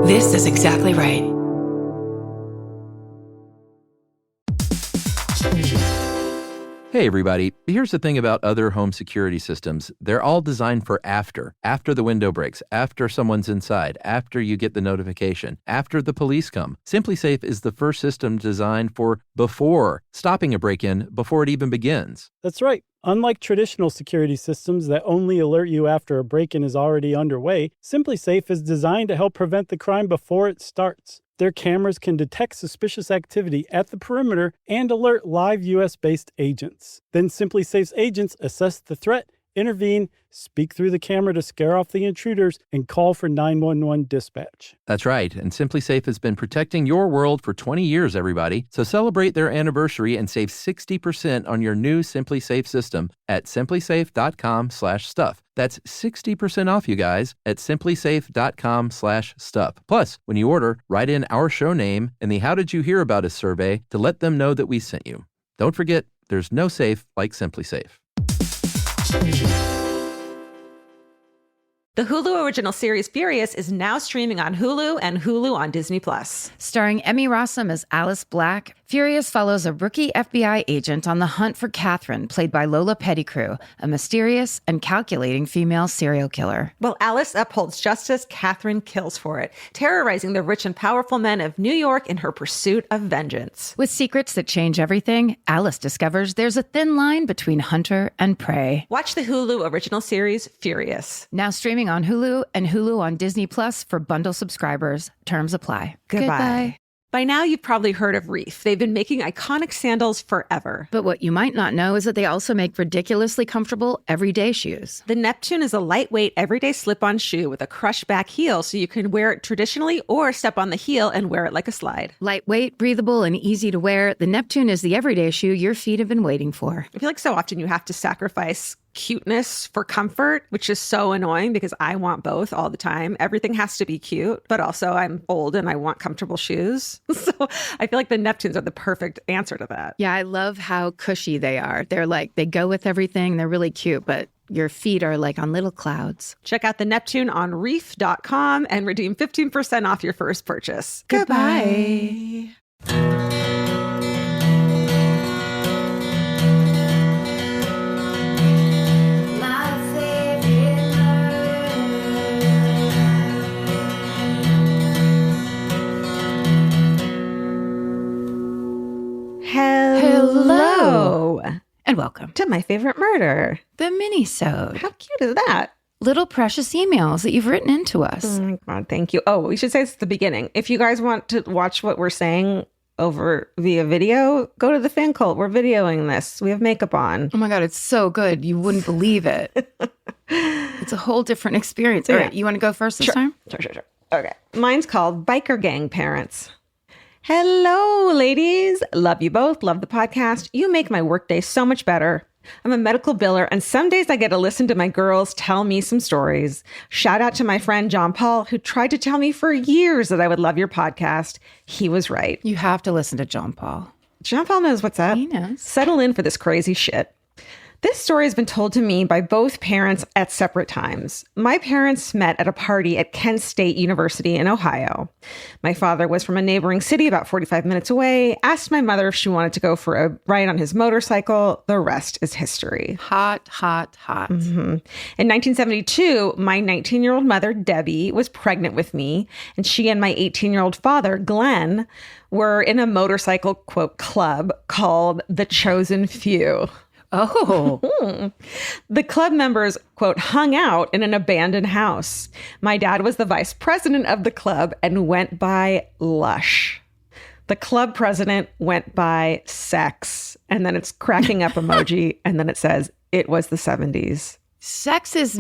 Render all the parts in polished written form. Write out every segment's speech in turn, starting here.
This is exactly right. Hey everybody, here's the thing about other home security systems. They're all designed for after the window breaks, after someone's inside, after you get the notification, after the police come. SimpliSafe is the first system designed for before, stopping a break-in before it even begins. That's right. Unlike traditional security systems that only alert you after a break-in is already underway, SimpliSafe is designed to help prevent the crime before it starts. Their cameras can detect suspicious activity at the perimeter and alert live US-based agents. Then SimpliSafe's agents assess the threat, intervene, speak through the camera to scare off the intruders, and call for 911 dispatch. That's right, and SimpliSafe has been protecting your world for 20 years, everybody. So celebrate their anniversary and save 60% on your new SimpliSafe system at simplisafe.com/stuff. That's 60% off, you guys, at simplisafe.com/stuff. Plus, when you order, write in our show name and the How Did You Hear About Us survey to let them know that we sent you. Don't forget, there's no safe like SimpliSafe. The Hulu original series Furious is now streaming on Hulu and Hulu on Disney+. Starring Emmy Rossum as Alice Black, Furious follows a rookie FBI agent on the hunt for Catherine, played by Lola Pettigrew, a mysterious and calculating female serial killer. While Alice upholds justice, Catherine kills for it, terrorizing the rich and powerful men of New York in her pursuit of vengeance. With secrets that change everything, Alice discovers there's a thin line between hunter and prey. Watch the Hulu original series Furious. Now streaming on Hulu and Hulu on Disney Plus for bundle subscribers. Terms apply. Goodbye. By now, you've probably heard of Reef. They've been making iconic sandals forever. But what you might not know is that they also make ridiculously comfortable everyday shoes. The Neptune is a lightweight, everyday slip-on shoe with a crushed back heel, so you can wear it traditionally or step on the heel and wear it like a slide. Lightweight, breathable, and easy to wear, the Neptune is the everyday shoe your feet have been waiting for. I feel like so often you have to sacrifice cuteness for comfort, which is so annoying because I want both all the time. Everything has to be cute, but also I'm old and I want comfortable shoes. So I feel like the Neptunes are the perfect answer to that. Yeah, I love how cushy they are. They're like, they go with everything. They're really cute, but your feet are like on little clouds. Check out the Neptune on reef.com and redeem 15% off your first purchase. Goodbye. Hello. And welcome To My Favorite Murder. the Minisode. How cute is that? Little precious emails that you've written into us. Oh my God, thank you. Oh, we should say it's the beginning. If you guys want to watch what we're saying over via video, go to the fan cult. We're videoing this. We have makeup on. Oh my God, it's so good. You wouldn't believe it. It's a whole different experience. All right, you want to go first this time? Sure. Okay. Mine's called Biker Gang Parents. Hello, ladies. Love you both. Love the podcast. You make my workday so much better. I'm a medical biller, and some days I get to listen to my girls tell me some stories. Shout out to my friend John Paul, who tried to tell me for years that I would love your podcast. He was right. You have to listen to John Paul. John Paul knows what's up. He knows. Settle in for this crazy shit. This story has been told to me by both parents at separate times. My parents met at a party at Kent State University in Ohio. My father was from a neighboring city about 45 minutes away, asked my mother if she wanted to go for a ride on his motorcycle. The rest is history. Hot. Mm-hmm. In 1972, my 19-year-old mother, Debbie, was pregnant with me, and she and my 18-year-old father, Glenn, were in a motorcycle, quote, club called The Chosen Few. Oh. The club members, quote, hung out in an abandoned house. My dad was the vice president of the club and went by Lush. The club president went by Sex. And then it's cracking up emoji. And then it says, it was the 70s. Sex is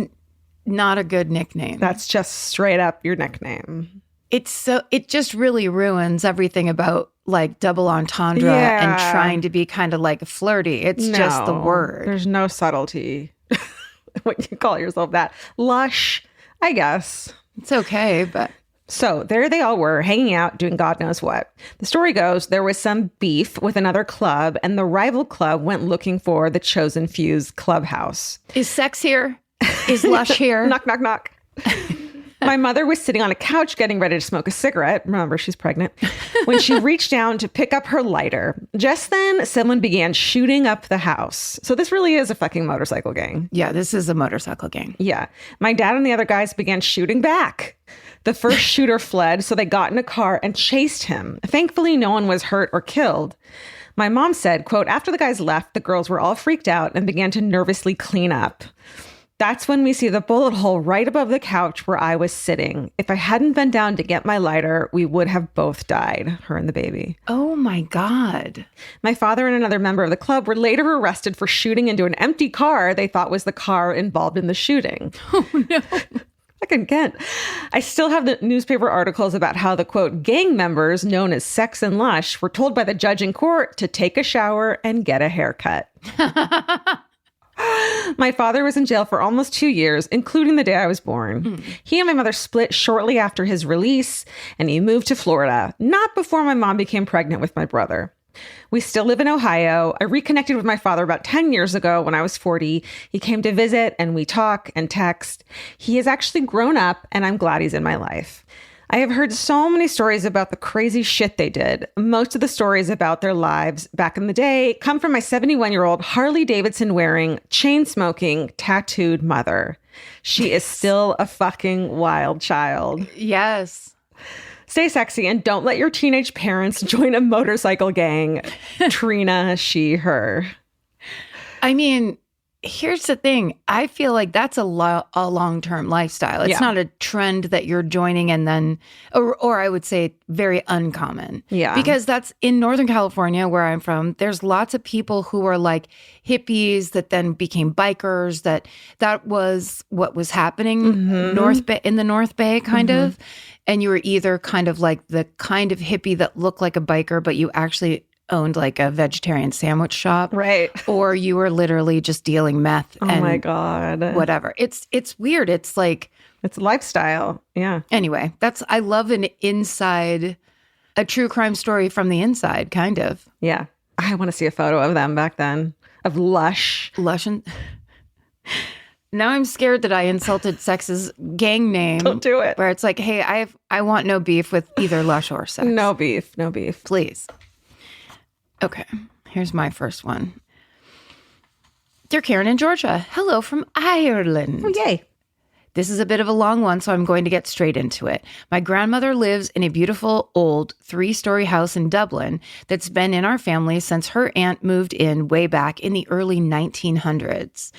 not a good nickname. That's just straight up your nickname. It just really ruins everything about like double entendre and trying to be kind of like flirty. It's just the word. There's no subtlety when you call yourself that. Lush, I guess. It's okay, but... So there they all were, hanging out, doing God knows what. The story goes, there was some beef with another club, and the rival club went looking for the Chosen Few's clubhouse. Is Sex here? Is Lush here? Knock, knock, knock. My mother was sitting on a couch getting ready to smoke a cigarette. Remember, she's pregnant. When she reached down to pick up her lighter. Just then, someone began shooting up the house. So this really is a fucking motorcycle gang. Yeah, this is a motorcycle gang. Yeah. My dad and the other guys began shooting back. The first shooter fled, so they got in a car and chased him. Thankfully, no one was hurt or killed. My mom said, quote, after the guys left, the girls were all freaked out and began to nervously clean up. That's when we see the bullet hole right above the couch where I was sitting. If I hadn't been down to get my lighter, we would have both died, her and the baby. Oh my God. My father and another member of the club were later arrested for shooting into an empty car they thought was the car involved in the shooting. Oh no. Fucking Kent. I still have the newspaper articles about how the, quote, gang members known as Sex and Lush were told by the judge in court to take a shower and get a haircut. My father was in jail for almost 2 years, including the day I was born. He and my mother split shortly after his release, and he moved to Florida, not before my mom became pregnant with my brother. We still live in Ohio. I reconnected with my father about 10 years ago when I was 40. He came to visit, and we talk and text. He has actually grown up, and I'm glad he's in my life. I have heard so many stories about the crazy shit they did. Most of the stories about their lives back in the day come from my 71-year-old Harley Davidson wearing, chain smoking, tattooed mother. She is still a fucking wild child. Yes. Stay sexy and don't let your teenage parents join a motorcycle gang. Trina, she, her. I mean, here's the thing. I feel like that's a long-term lifestyle. It's not a trend that you're joining and then, or I would say very uncommon. Yeah. Because that's in Northern California where I'm from. There's lots of people who are like hippies that then became bikers. That was what was happening in the North Bay kind of. And you were either kind of like the kind of hippie that looked like a biker, but you actually owned like a vegetarian sandwich shop. Right. Or you were literally just dealing meth. Oh my God. Whatever. It's weird. It's like, it's a lifestyle. Yeah. Anyway, I love a true crime story from the inside, kind of. Yeah. I want to see a photo of them back then, of Lush. Lush and... Now I'm scared that I insulted Sex's gang name. Don't do it. Where it's like, hey, I want no beef with either Lush or Sex. No beef. No beef. Please. Okay, here's my first one. Dear Karen in Georgia, hello from Ireland. Oh, yay. This is a bit of a long one, so I'm going to get straight into it. My grandmother lives in a beautiful old 3-story house in Dublin that's been in our family since her aunt moved in way back in the early 1900s.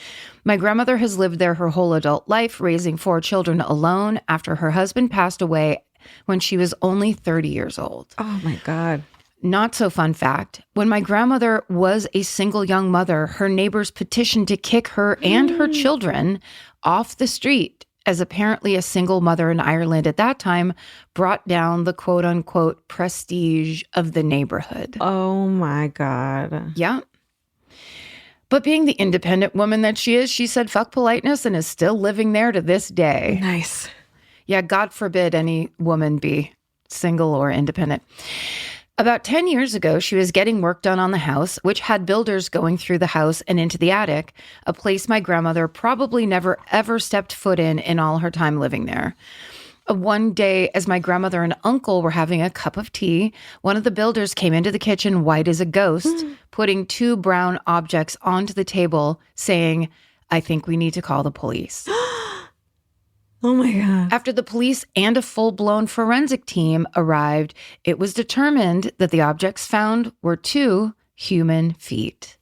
My grandmother has lived there her whole adult life, raising 4 children alone after her husband passed away when she was only 30 years old. Oh, my God. Not so fun fact, when my grandmother was a single young mother, her neighbors petitioned to kick her and her children off the street, as apparently a single mother in Ireland at that time brought down the quote-unquote prestige of the neighborhood. Oh, my God. Yeah. But being the independent woman that she is, she said fuck politeness and is still living there to this day. Nice. Yeah, God forbid any woman be single or independent. About 10 years ago, she was getting work done on the house, which had builders going through the house and into the attic, a place my grandmother probably never ever stepped foot in all her time living there. One day, as my grandmother and uncle were having a cup of tea, one of the builders came into the kitchen white as a ghost, putting 2 brown objects onto the table, saying, I think we need to call the police. Oh my God. After the police and a full-blown forensic team arrived, it was determined that the objects found were 2 human feet.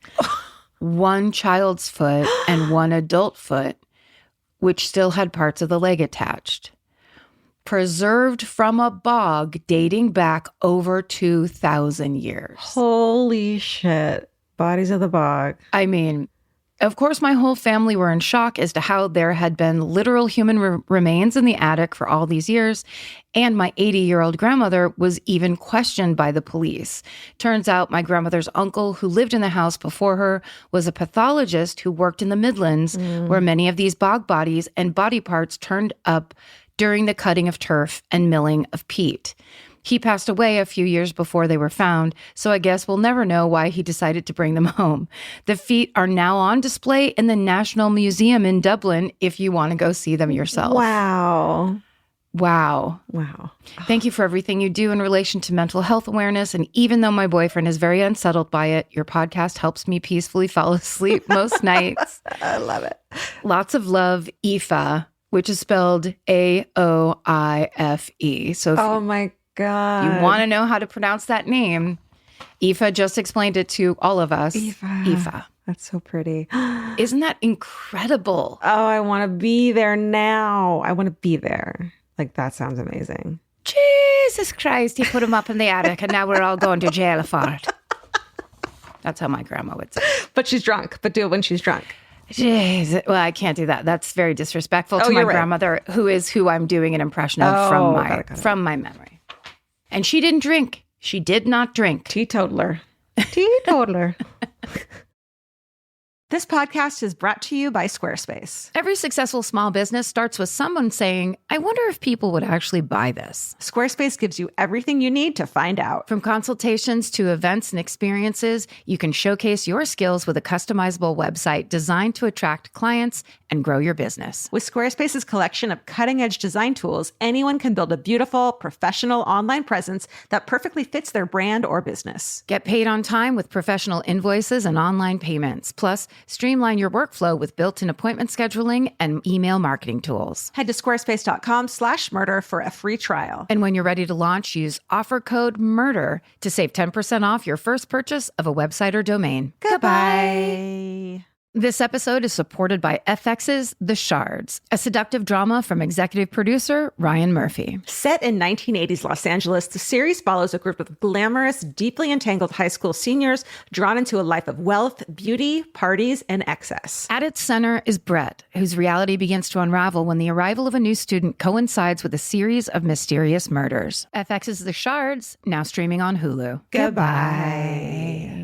1 child's foot and 1 adult foot, which still had parts of the leg attached. Preserved from a bog dating back over 2,000 years. Holy shit. Bodies of the bog. I mean, of course, my whole family were in shock as to how there had been literal human remains in the attic for all these years, and my 80-year-old grandmother was even questioned by the police. Turns out my grandmother's uncle, who lived in the house before her, was a pathologist who worked in the Midlands, where many of these bog bodies and body parts turned up during the cutting of turf and milling of peat. He passed away a few years before they were found, so I guess we'll never know why he decided to bring them home. The feet are now on display in the National Museum in Dublin if you want to go see them yourself. Wow. Wow. Wow. Thank you for everything you do in relation to mental health awareness. And even though my boyfriend is very unsettled by it, your podcast helps me peacefully fall asleep most nights. I love it. Lots of love, Aoife, which is spelled Aoife. So if Oh my God. you want to know how to pronounce that name, Aoife just explained it to all of us. Aoife. That's so pretty. Isn't that incredible? Oh, I want to be there now. I want to be there. Like, that sounds amazing. Jesus Christ, he put him up in the attic and now we're all going to jail for it. That's how my grandma would say. But she's drunk. But do it when she's drunk. Jeez. Well, I can't do that. That's very disrespectful to my you're right. grandmother, who is who I'm doing an impression of from my memory. And she didn't drink. She did not drink. Teetotaler. Teetotaler. This podcast is brought to you by Squarespace. Every successful small business starts with someone saying, I wonder if people would actually buy this. Squarespace gives you everything you need to find out. From consultations to events and experiences, you can showcase your skills with a customizable website designed to attract clients and grow your business. With Squarespace's collection of cutting-edge design tools, anyone can build a beautiful, professional online presence that perfectly fits their brand or business. Get paid on time with professional invoices and online payments. Plus, streamline your workflow with built-in appointment scheduling and email marketing tools. Head to squarespace.com/murder for a free trial. And when you're ready to launch, use offer code MURDER to save 10% off your first purchase of a website or domain. Goodbye. This episode is supported by FX's The Shards, a seductive drama from executive producer Ryan Murphy. Set in 1980s Los Angeles, the series follows a group of glamorous, deeply entangled high school seniors drawn into a life of wealth, beauty, parties, and excess. At its center is Brett, whose reality begins to unravel when the arrival of a new student coincides with a series of mysterious murders. FX's The Shards, now streaming on Hulu. Goodbye.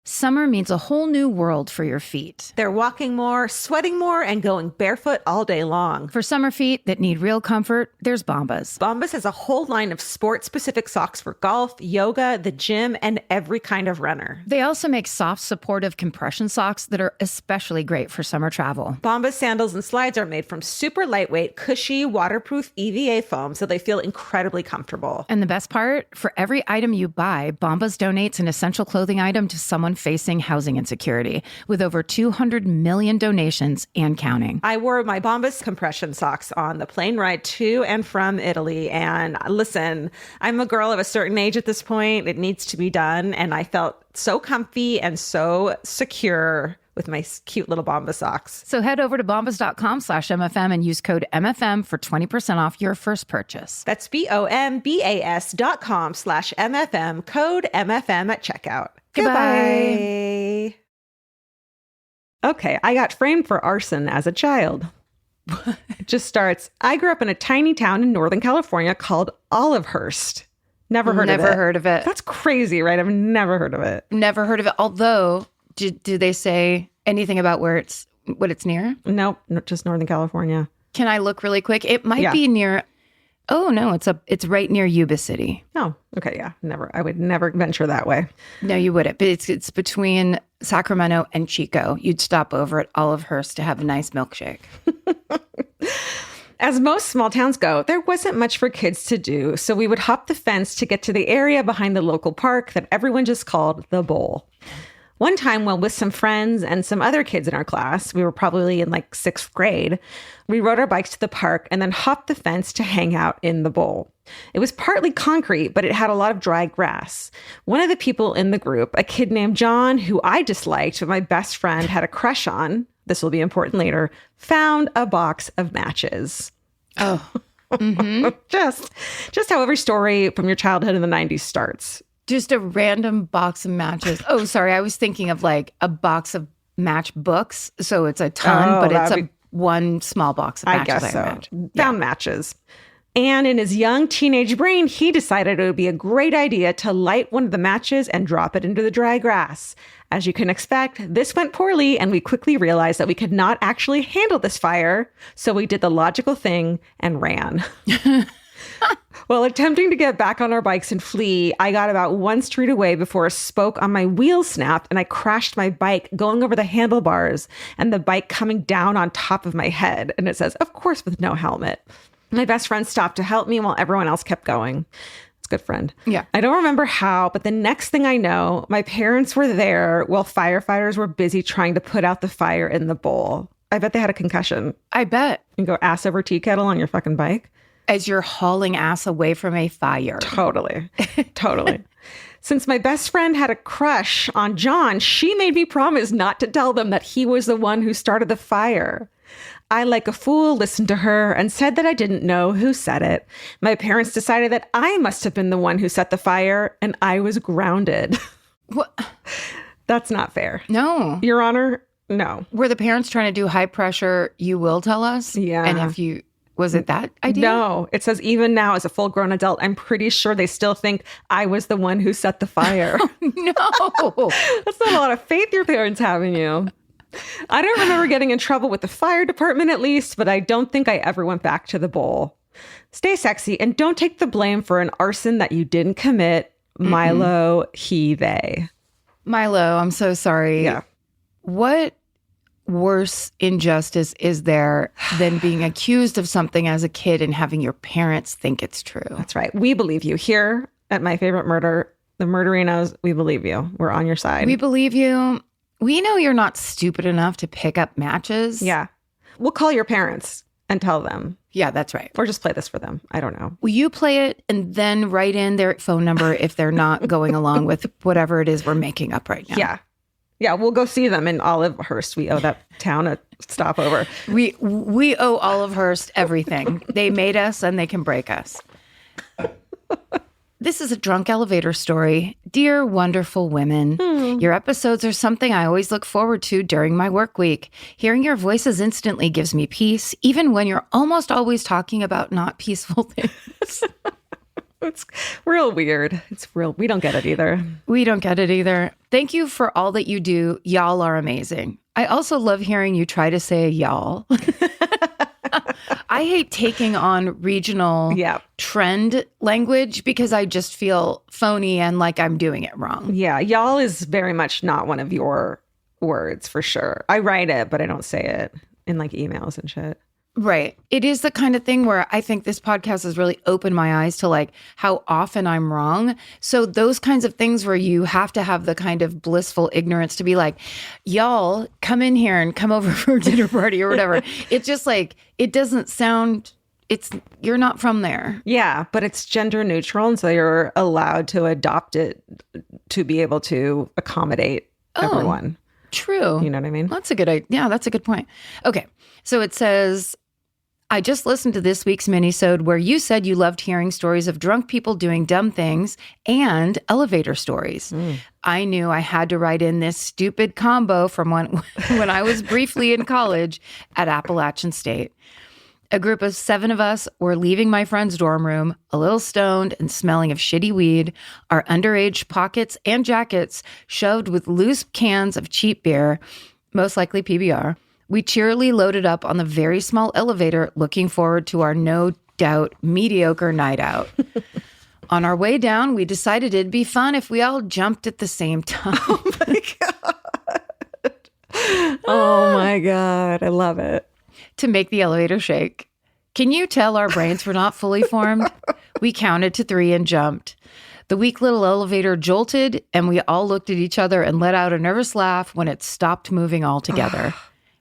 Summer means a whole new world for your feet. They're walking more, sweating more, and going barefoot all day long. For summer feet that need real comfort, there's Bombas. Bombas has a whole line of sport-specific socks for golf, yoga, the gym, and every kind of runner. They also make soft, supportive compression socks that are especially great for summer travel. Bombas sandals and slides are made from super lightweight, cushy, waterproof EVA foam, so they feel incredibly comfortable. And the best part, for every item you buy, Bombas donates an essential clothing item to someone facing housing insecurity, with over 200 million donations and counting. I wore my Bombas compression socks on the plane ride to and from Italy. And listen, I'm a girl of a certain age at this point. It needs to be done. And I felt so comfy and so secure with my cute little Bombas socks. So head over to bombas.com/MFM and use code MFM for 20% off your first purchase. That's BOMBAS.com/MFM, code MFM at checkout. Goodbye. Okay, I got framed for arson as a child. It just starts, I grew up in a tiny town in Northern California called Olivehurst. Never heard of it. That's crazy, right? I've never heard of it. Never heard of it. Although, do they say anything about what it's near? Nope, just Northern California. Can I look really quick? It might be near. Oh no, it's right near Yuba City. Oh, okay, yeah. Never. I would never venture that way. No, you wouldn't. But it's between Sacramento and Chico. You'd stop over at Olivehurst to have a nice milkshake. As most small towns go, there wasn't much for kids to do, so we would hop the fence to get to the area behind the local park that everyone just called the Bowl. One time, while with some friends and some other kids in our class, we were probably in like 6th grade, we rode our bikes to the park and then hopped the fence to hang out in the bowl. It was partly concrete, but it had a lot of dry grass. One of the people in the group, a kid named John, who I disliked, but my best friend had a crush on, this will be important later, found a box of matches. Oh, mm-hmm. Just how every story from your childhood in the 90s starts. Just a random box of matches. Oh, sorry. I was thinking of like a box of match books. So it's a ton, but it's one small box of matches. I guess so. Found matches. And in his young teenage brain, he decided it would be a great idea to light one of the matches and drop it into the dry grass. As you can expect, this went poorly, and we quickly realized that we could not actually handle this fire. So we did the logical thing and ran. While attempting to get back on our bikes and flee, I got about one street away before a spoke on my wheel snapped and I crashed my bike going over the handlebars and the bike coming down on top of my head. And it says, of course, with no helmet. My best friend stopped to help me while everyone else kept going. It's a good friend. Yeah. I don't remember how, but the next thing I know, my parents were there while firefighters were busy trying to put out the fire in the bowl. I bet they had a concussion. I bet. You go ass over tea kettle on your fucking bike. As you're hauling ass away from a fire. Totally. Totally. Since my best friend had a crush on John, she made me promise not to tell them that he was the one who started the fire. I, like a fool, listened to her and said that I didn't know who said it. My parents decided that I must have been the one who set the fire, and I was grounded. What? That's not fair. No. Your Honor, no. Were the parents trying to do high pressure, you will tell us? Yeah. And if you, was it that idea? No. It says even now as a full-grown adult, I'm pretty sure they still think I was the one who set the fire. No. That's not a lot of faith your parents have in you. I don't remember getting in trouble with the fire department at least, but I don't think I ever went back to the bowl. Stay sexy and don't take the blame for an arson that you didn't commit. Milo, he, they. Milo, I'm so sorry. Yeah. What worse injustice is there than being accused of something as a kid and having your parents think it's true? That's right. We believe you. Here at My Favorite Murder, the Murderinos, we believe you. We're on your side. We believe you. We know you're not stupid enough to pick up matches. Yeah. We'll call your parents and tell them. Yeah, that's right. Or just play this for them. I don't know. Will you play it and then write in their phone number if they're not going along with whatever it is we're making up right now? Yeah. Yeah, we'll go see them in Olivehurst. We owe that town a stopover. We owe Olivehurst everything. They made us and they can break us. This is a drunk elevator story. Dear wonderful women, your episodes are something I always look forward to during my work week. Hearing your voices instantly gives me peace, even when you're almost always talking about not peaceful things. It's real weird. It's real. We don't get it either. We don't get it either. Thank you for all that you do. Y'all are amazing. I also love hearing you try to say y'all. I hate taking on regional trend language because I just feel phony and like I'm doing it wrong. Yeah, y'all is very much not one of your words for sure. I write it, but I don't say it in like emails and shit. Right. It is the kind of thing where I think this podcast has really opened my eyes to like how often I'm wrong. So those kinds of things where you have to have the kind of blissful ignorance to be like, y'all come in here and come over for a dinner party or whatever. It's just like, it doesn't sound, you're not from there. Yeah, but it's gender neutral. And so you're allowed to adopt it to be able to accommodate everyone. True. You know what I mean? That's a good idea. Yeah, that's a good point. Okay. So it says, I just listened to this week's minisode where you said you loved hearing stories of drunk people doing dumb things and elevator stories. I knew I had to write in this stupid combo from when I was briefly in college at Appalachian State. A group of 7 of us were leaving my friend's dorm room, a little stoned and smelling of shitty weed, our underage pockets and jackets shoved with loose cans of cheap beer, most likely PBR. We cheerily loaded up on the very small elevator, looking forward to our no doubt mediocre night out. On our way down, we decided it'd be fun if we all jumped at the same time. Oh my God. Oh my God. I love it. To make the elevator shake. Can you tell our brains were not fully formed? We counted to 3 and jumped. The weak little elevator jolted, and we all looked at each other and let out a nervous laugh when it stopped moving altogether.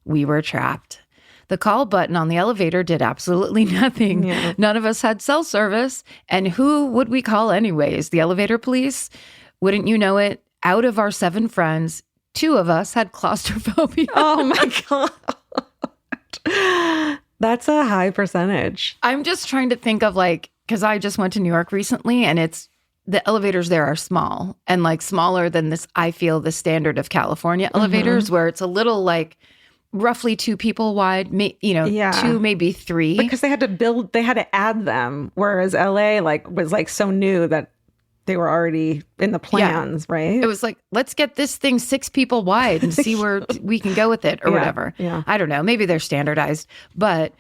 We were trapped. The call button on the elevator did absolutely nothing. Yeah. None of us had cell service. And who would we call anyways? The elevator police? Wouldn't you know it? Out of our 7 friends, 2 of us had claustrophobia. Oh my God. That's a high percentage. I'm just trying to think of like, because I just went to New York recently and the elevators there are small and like smaller than this, I feel the standard of California elevators where it's a little like, roughly 2 people wide, 2, maybe 3. Because they had to add them. Whereas LA was so new that they were already in the plans, right? It was like, let's get this thing 6 people wide and see where we can go with it or whatever. Yeah. I don't know. Maybe they're standardized. But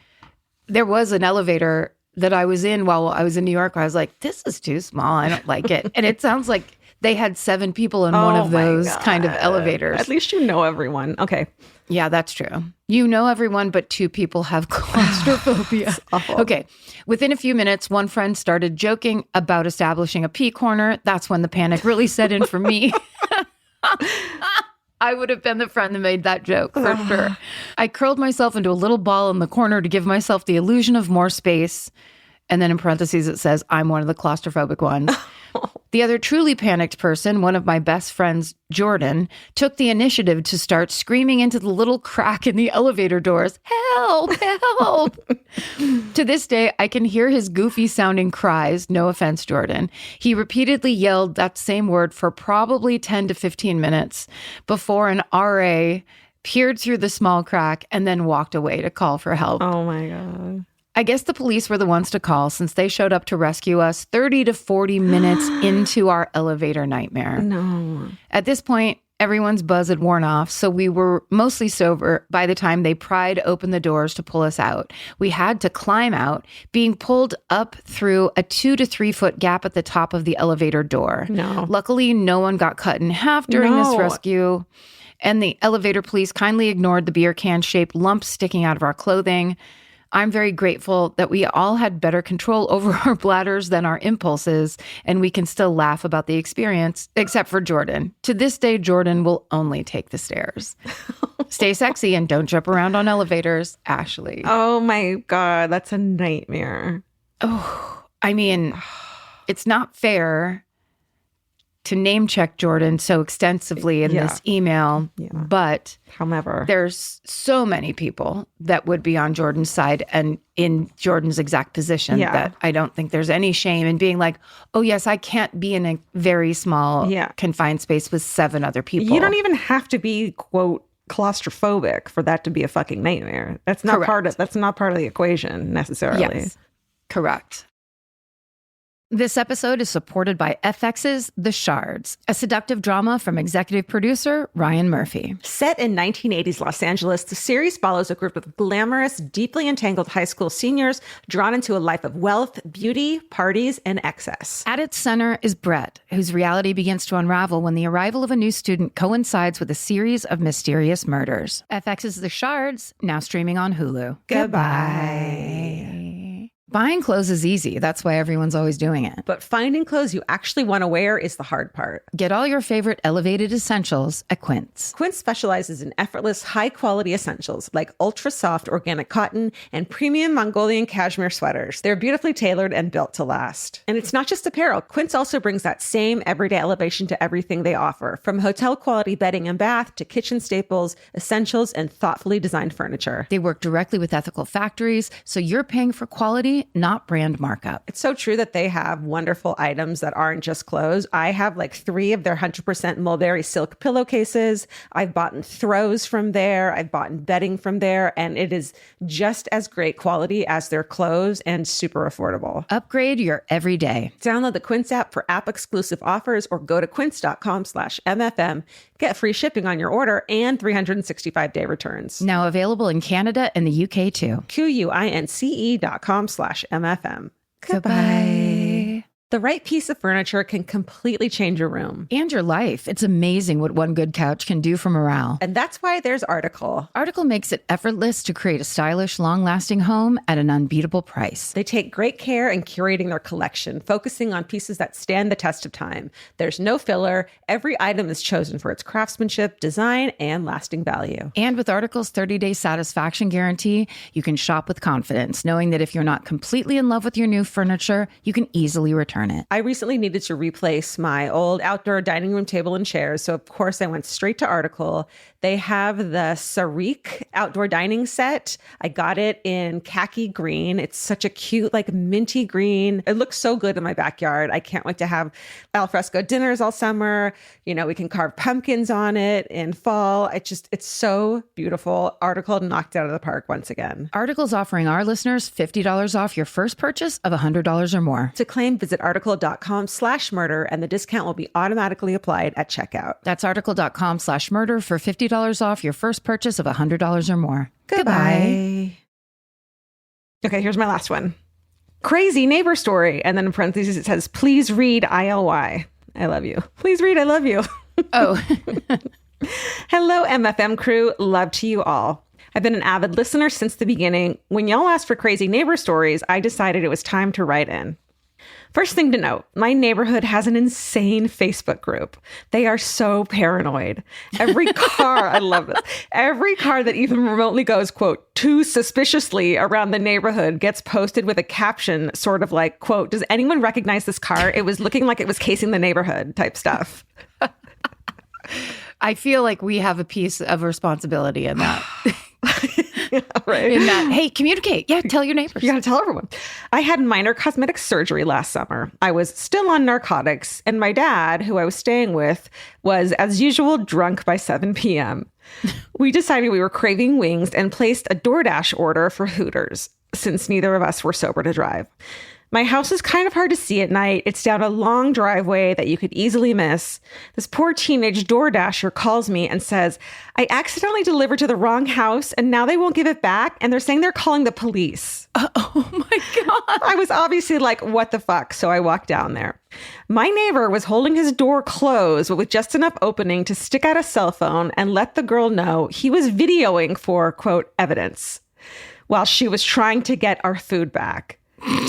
there was an elevator that I was in while I was in New York where I was like, this is too small. I don't like it. And it sounds like They had 7 people in one of those kind of elevators. At least you know everyone. Okay. Yeah, that's true. You know everyone, but 2 people have claustrophobia. Okay. Within a few minutes, one friend started joking about establishing a pee corner. That's when the panic really set in for me. I would have been the friend that made that joke for sure. I curled myself into a little ball in the corner to give myself the illusion of more space. And then in parentheses, it says, I'm one of the claustrophobic ones. The other truly panicked person, one of my best friends, Jordan, took the initiative to start screaming into the little crack in the elevator doors, help, help. To this day, I can hear his goofy sounding cries. No offense, Jordan. He repeatedly yelled that same word for probably 10 to 15 minutes before an RA peered through the small crack and then walked away to call for help. Oh my God. I guess the police were the ones to call since they showed up to rescue us 30 to 40 minutes into our elevator nightmare. No. At this point, everyone's buzz had worn off, so we were mostly sober by the time they pried open the doors to pull us out. We had to climb out, being pulled up through a 2 to 3 foot gap at the top of the elevator door. No. Luckily, no one got cut in half during this rescue, and the elevator police kindly ignored the beer can-shaped lumps sticking out of our clothing. I'm very grateful that we all had better control over our bladders than our impulses, and we can still laugh about the experience, except for Jordan. To this day, Jordan will only take the stairs. Stay sexy and don't jump around on elevators, Ashley. Oh my God, that's a nightmare. Oh, I mean, it's not fair to name check Jordan so extensively in this email, but however, there's so many people that would be on Jordan's side and in Jordan's exact position that I don't think there's any shame in being like, oh yes, I can't be in a very small confined space with 7 other people. You don't even have to be, quote, claustrophobic for that to be a fucking nightmare. That's not that's not part of the equation necessarily. Yes, correct. This episode is supported by FX's The Shards, a seductive drama from executive producer Ryan Murphy. Set in 1980s Los Angeles, the series follows a group of glamorous, deeply entangled high school seniors drawn into a life of wealth, beauty, parties, and excess. At its center is Brett, whose reality begins to unravel when the arrival of a new student coincides with a series of mysterious murders. FX's The Shards, now streaming on Hulu. Goodbye. Buying clothes is easy. That's why everyone's always doing it. But finding clothes you actually want to wear is the hard part. Get all your favorite elevated essentials at Quince. Quince specializes in effortless, high-quality essentials like ultra-soft organic cotton and premium Mongolian cashmere sweaters. They're beautifully tailored and built to last. And it's not just apparel. Quince also brings that same everyday elevation to everything they offer, from hotel-quality bedding and bath to kitchen staples, essentials, and thoughtfully designed furniture. They work directly with ethical factories, so you're paying for quality, not brand markup. It's so true that they have wonderful items that aren't just clothes. I have like 3 of their 100% mulberry silk pillowcases. I've bought throws from there. I've bought bedding from there. And it is just as great quality as their clothes and super affordable. Upgrade your everyday. Download the Quince app for app-exclusive offers or go to quince.com/MFM. Get free shipping on your order and 365-day returns. Now available in Canada and the UK too. QUINCE.com/MFM. Goodbye. The right piece of furniture can completely change your room. And your life. It's amazing what one good couch can do for morale. And that's why there's Article. Article makes it effortless to create a stylish, long-lasting home at an unbeatable price. They take great care in curating their collection, focusing on pieces that stand the test of time. There's no filler. Every item is chosen for its craftsmanship, design, and lasting value. And with Article's 30-day satisfaction guarantee, you can shop with confidence, knowing that if you're not completely in love with your new furniture, you can easily return it. I recently needed to replace my old outdoor dining room table and chairs, so of course I went straight to Article. They have the Sarik outdoor dining set. I got it in khaki green. It's such a cute, like minty green. It looks so good in my backyard. I can't wait to have alfresco dinners all summer. You know, we can carve pumpkins on it in fall. It's so beautiful. Article knocked it out of the park once again. Article's offering our listeners $50 off your first purchase of $100 or more. To claim, visit article.com/murder and the discount will be automatically applied at checkout. That's article.com/murder for $50 off your first purchase of $100 or more. Goodbye. Okay, here's my last one. Crazy neighbor story. And then in parentheses, it says, please read ILY. I love you. Please read I love you. Oh. Hello, MFM crew. Love to you all. I've been an avid listener since the beginning. When y'all asked for crazy neighbor stories, I decided it was time to write in. First thing to note, my neighborhood has an insane Facebook group. They are so paranoid. Every car, I love this, every car that even remotely goes, quote, too suspiciously around the neighborhood gets posted with a caption sort of like, quote, does anyone recognize this car? It was looking like it was casing the neighborhood type stuff. I feel like we have a piece of responsibility in that. Yeah, right. In that, hey, communicate. Yeah, tell your neighbors. You got to tell everyone. I had minor cosmetic surgery last summer. I was still on narcotics, and my dad, who I was staying with, was, as usual, drunk by 7 p.m. We decided we were craving wings and placed a DoorDash order for Hooters, since neither of us were sober to drive. My house is kind of hard to see at night. It's down a long driveway that you could easily miss. This poor teenage DoorDasher calls me and says, I accidentally delivered to the wrong house and now they won't give it back. And they're saying they're calling the police. Oh my God. I was obviously like, what the fuck? So I walked down there. My neighbor was holding his door closed, but with just enough opening to stick out a cell phone and let the girl know he was videoing for, quote, evidence while she was trying to get our food back.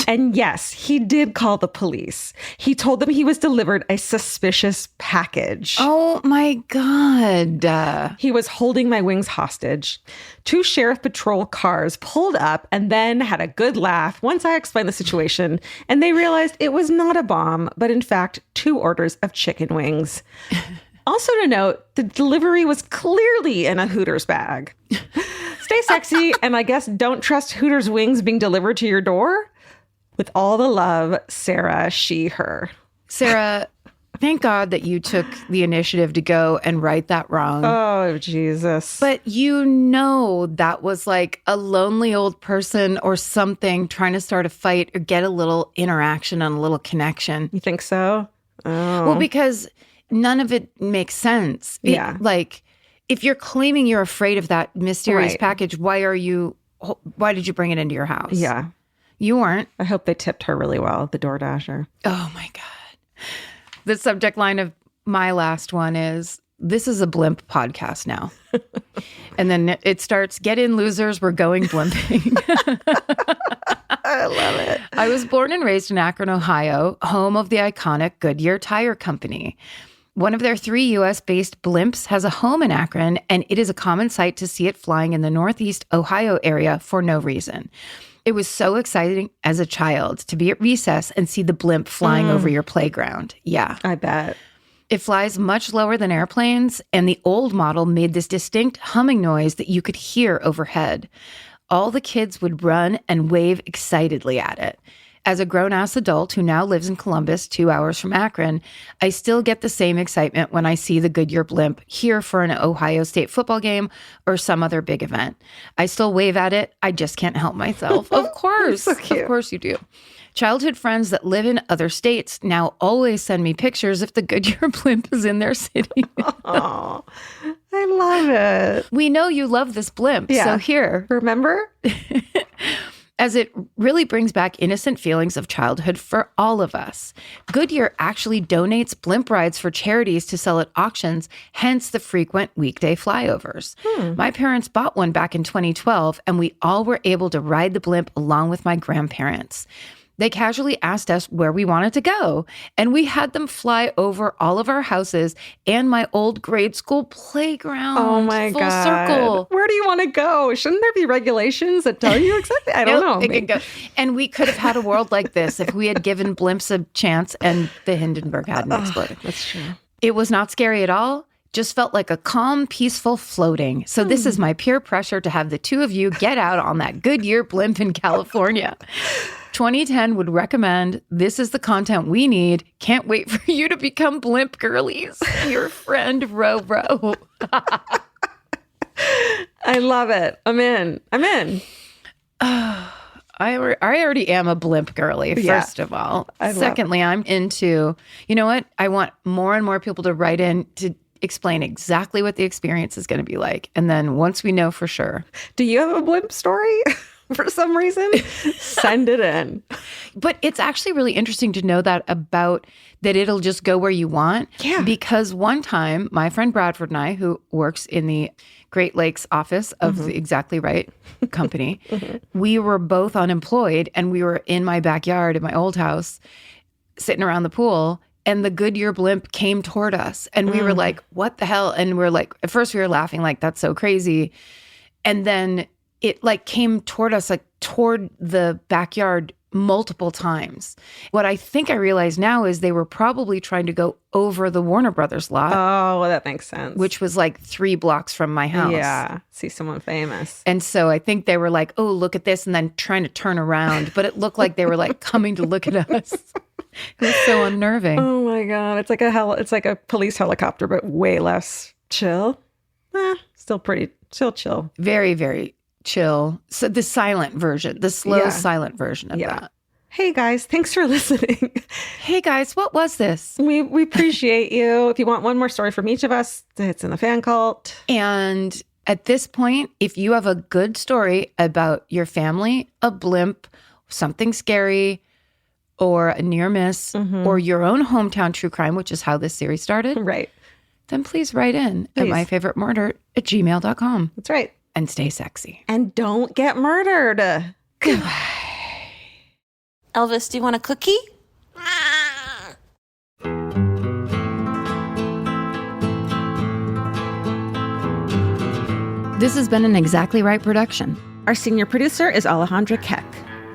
And yes, he did call the police. He told them he was delivered a suspicious package. Oh my God. He was holding my wings hostage. 2 sheriff patrol cars pulled up and then had a good laugh once I explained the situation, and they realized it was not a bomb, but in fact, 2 orders of chicken wings. Also to note, the delivery was clearly in a Hooters bag. Stay sexy, and I guess don't trust Hooters wings being delivered to your door. With all the love, Sarah, she, her. Sarah, thank God that you took the initiative to go and right that wrong. Oh, Jesus. But you know that was like a lonely old person or something trying to start a fight or get a little interaction and a little connection. You think so? Oh. Well, because none of it makes sense. Yeah. Like, if you're claiming you're afraid of that mysterious Right. package, why did you bring it into your house? Yeah. You weren't. I hope they tipped her really well, the DoorDasher. Oh my God. The subject line of my last one is, this is a blimp podcast now. And then it starts, get in losers, we're going blimping. I love it. I was born and raised in Akron, Ohio, home of the iconic Goodyear Tire Company. One of their 3 U.S.-based blimps has a home in Akron, and it is a common sight to see it flying in the Northeast Ohio area for no reason. It was so exciting as a child to be at recess and see the blimp flying over your playground. Yeah. I bet. It flies much lower than airplanes, and the old model made this distinct humming noise that you could hear overhead. All the kids would run and wave excitedly at it. As a grown-ass adult who now lives in Columbus, 2 hours from Akron, I still get the same excitement when I see the Goodyear blimp here for an Ohio State football game or some other big event. I still wave at it. I just can't help myself. Of course. So cute. Of course you do. Childhood friends that live in other states now always send me pictures if the Goodyear blimp is in their city. Oh, I love it. We know you love this blimp. Yeah. So here. Remember? As it really brings back innocent feelings of childhood for all of us. Goodyear actually donates blimp rides for charities to sell at auctions, hence the frequent weekday flyovers. My parents bought one back in 2012, and we all were able to ride the blimp along with my grandparents. They casually asked us where we wanted to go, and we had them fly over all of our houses and my old grade school playground. Oh my Full God. circle. Where do you want to go? Shouldn't there be regulations that tell you exactly? I don't know. It could go. And we could have had a world like this if we had given blimps a chance and the Hindenburg hadn't exploded. That's true. It was not scary at all. Just felt like a calm, peaceful floating. So this is my peer pressure to have the 2 of you get out on that Goodyear blimp in California. 2010 would recommend, this is the content we need. Can't wait for you to become blimp girlies. Your friend, Ro. I love it. I'm in. I already am a blimp girly, first of all. Secondly, I'm into, you know what? I want more and more people to write in to explain exactly what the experience is going to be like. And then once we know for sure. Do you have a blimp story? for some reason, send it in. But it's actually really interesting to know that about that it'll just go where you want. Yeah. Because one time, my friend Bradford and I, who works in the Great Lakes office of the Exactly Right company, we were both unemployed and we were in my backyard in my old house sitting around the pool. And the Goodyear blimp came toward us. And we were like, what the hell? And we're like, at first we were laughing like, that's so crazy. And then it like came toward us, like toward the backyard multiple times. What I think I realize now is they were probably trying to go over the Warner Brothers lot. Oh, well, that makes sense. Which was like 3 blocks from my house. Yeah. See someone famous. And so I think they were like, oh, look at this. And then trying to turn around. But it looked like they were like coming to look at us. It was so unnerving. Oh my God. It's like a police helicopter, but way less chill. Still chill. Very, very chill. So the silent version, the slow silent version of that. Hey guys, thanks for listening. Hey guys, what was this? We appreciate you. If you want one more story from each of us, it's in the fan cult. And at this point, if you have a good story about your family, a blimp, something scary, or a near miss, or your own hometown true crime, which is how this series started, right? Then please write in at myfavoritemurder@gmail.com. That's right. And stay sexy. And don't get murdered. Goodbye. Elvis, do you want a cookie? This has been an Exactly Right production. Our senior producer is Alejandra Keck.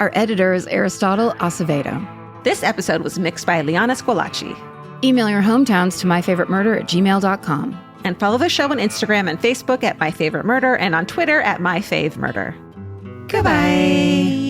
Our editor is Aristotle Acevedo. This episode was mixed by Liana Squilacci. Email your hometowns to myfavoritemurder@gmail.com. And follow the show on Instagram and Facebook at My Favorite Murder and on Twitter at MyFaveMurder. Goodbye.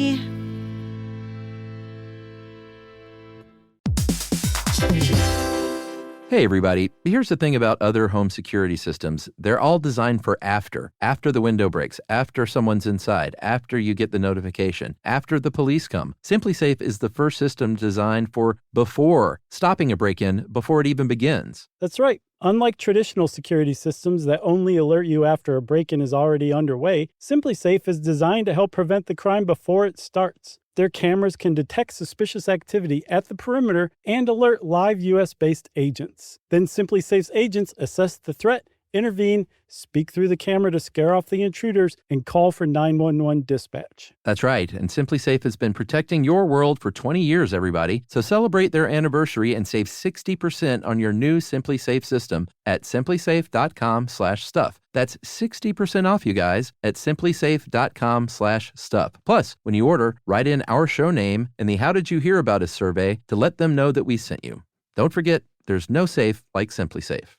Hey, everybody. Here's the thing about other home security systems. They're all designed for after the window breaks, after someone's inside, after you get the notification, after the police come. SimpliSafe is the first system designed for before, stopping a break-in before it even begins. That's right. Unlike traditional security systems that only alert you after a break-in is already underway, SimpliSafe is designed to help prevent the crime before it starts. Their cameras can detect suspicious activity at the perimeter and alert live U.S.-based agents. Then SimpliSafe's agents assess the threat, intervene, speak through the camera to scare off the intruders, and call for 911 dispatch. That's right, and SimpliSafe has been protecting your world for 20 years, everybody. So celebrate their anniversary and save 60% on your new SimpliSafe system at simplisafe.com/stuff. That's 60% off, you guys, at simplisafe.com/stuff. Plus, when you order, write in our show name and the How Did You Hear About Us survey to let them know that we sent you. Don't forget, there's no safe like SimpliSafe.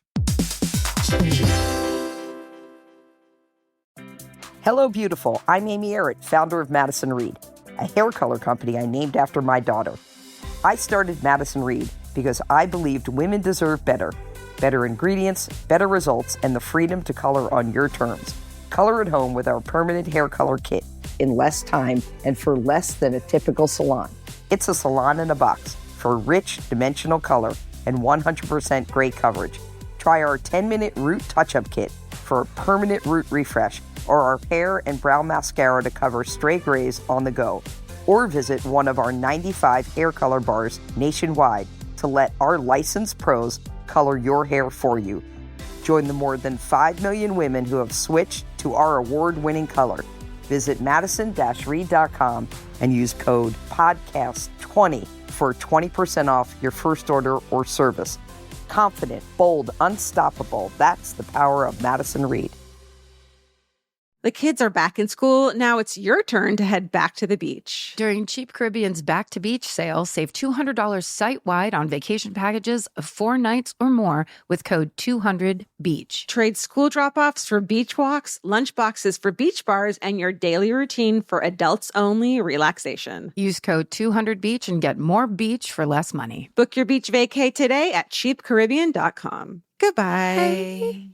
Hello, beautiful. I'm Amy Errett, founder of Madison Reed, a hair color company I named after my daughter. I started Madison Reed because I believed women deserve better. Better ingredients, better results, and the freedom to color on your terms. Color at home with our permanent hair color kit in less time and for less than a typical salon. It's a salon in a box for rich, dimensional color and 100% gray coverage. Try our 10-minute root touch-up kit for a permanent root refresh, or our hair and brow mascara to cover stray grays on the go. Or visit one of our 95 hair color bars nationwide to let our licensed pros color your hair for you. Join the more than 5 million women who have switched to our award-winning color. Visit madison-reed.com and use code PODCAST20 for 20% off your first order or service. Confident, bold, unstoppable. That's the power of Madison Reed. The kids are back in school. Now it's your turn to head back to the beach. During Cheap Caribbean's Back to Beach sale, save $200 site-wide on vacation packages of 4 nights or more with code 200BEACH. Trade school drop-offs for beach walks, lunch boxes for beach bars, and your daily routine for adults-only relaxation. Use code 200BEACH and get more beach for less money. Book your beach vacay today at cheapcaribbean.com. Goodbye. Bye.